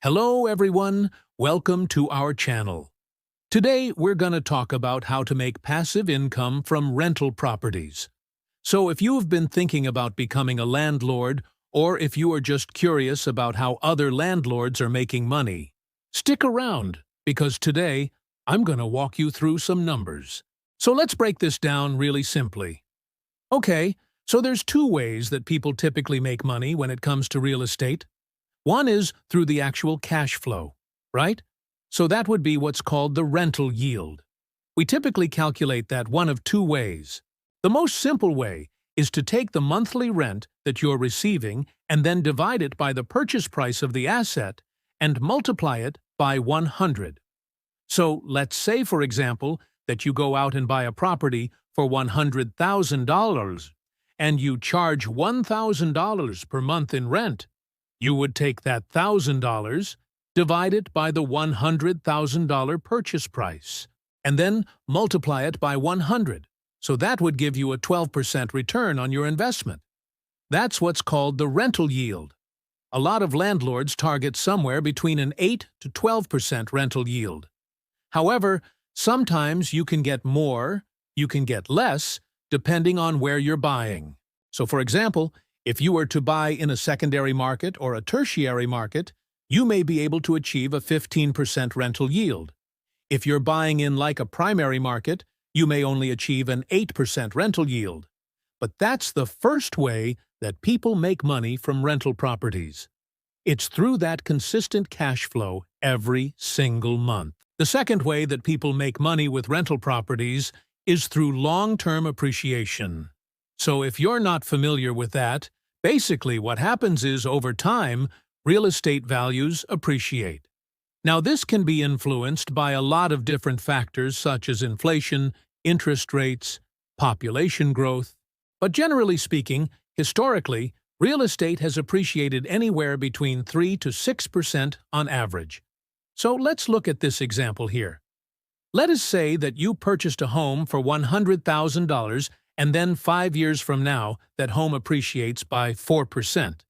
Hello everyone, welcome to our channel. Today we're going to talk about how to make passive income from rental properties. So if you have been thinking about becoming a landlord, or if you are just curious about how other landlords are making money, stick around, because today I'm going to walk you through some numbers. So let's break this down really simply. Okay, so there's two ways that people typically make money when it comes to real estate. One is through the actual cash flow, right? So that would be what's called the rental yield. We typically calculate that one of two ways. The most simple way is to take the monthly rent that you're receiving and then divide it by the purchase price of the asset and multiply it by 100. So let's say, for example, that you go out and buy a property for $100,000 and you charge $1,000 per month in rent. You would take that $1,000, divide it by the $100,000 purchase price, and then multiply it by 100. So that would give you a 12% return on your investment. That's what's called the rental yield. A lot of landlords target somewhere between an 8 to 12% rental yield. However, sometimes you can get more, you can get less, depending on where you're buying. So for example, if you were to buy in a secondary market or a tertiary market, you may be able to achieve a 15% rental yield. If you're buying in like a primary market, you may only achieve an 8% rental yield. But that's the first way that people make money from rental properties. It's through that consistent cash flow every single month. The second way that people make money with rental properties is through long-term appreciation. So if you're not familiar with that, basically what happens is, over time, real estate values appreciate. Now, this can be influenced by a lot of different factors such as inflation, interest rates, population growth. But generally speaking, historically, real estate has appreciated anywhere between 3 to 6% on average. So let's look at this example here. Let us say that you purchased a home for $100,000 and then 5 years from now, that home appreciates by 4%.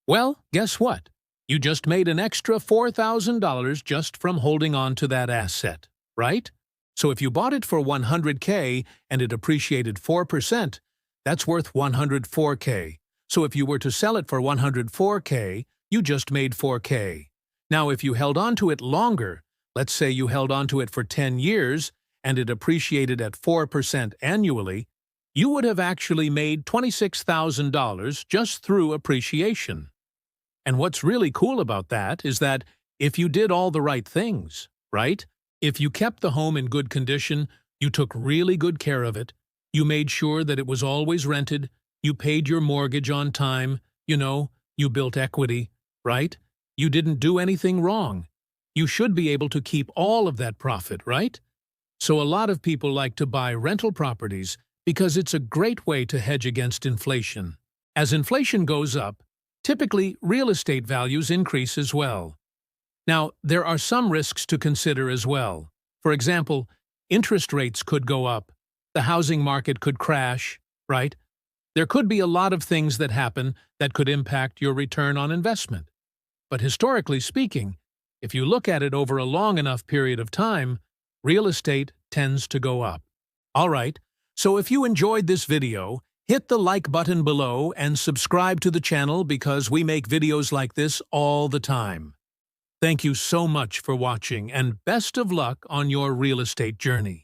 Well, guess what? You just made an extra $4,000 just from holding on to that asset, right? So if you bought it for $100K and it appreciated 4%, that's worth $104K. So if you were to sell it for $104K, you just made $4K. Now, if you held on to it longer, let's say you held on to it for 10 years and it appreciated at 4% annually, you would have actually made $26,000 just through appreciation. And what's really cool about that is that if you did all the right things, right? If you kept the home in good condition, you took really good care of it, you made sure that it was always rented, you paid your mortgage on time, you built equity, right? You didn't do anything wrong. You should be able to keep all of that profit, right? So a lot of people like to buy rental properties because it's a great way to hedge against inflation. As inflation goes up, typically real estate values increase as well. Now, there are some risks to consider as well. For example, interest rates could go up, the housing market could crash, right? There could be a lot of things that happen that could impact your return on investment. But historically speaking, if you look at it over a long enough period of time, real estate tends to go up. All right. So if you enjoyed this video, hit the like button below and subscribe to the channel because we make videos like this all the time. Thank you so much for watching and best of luck on your real estate journey.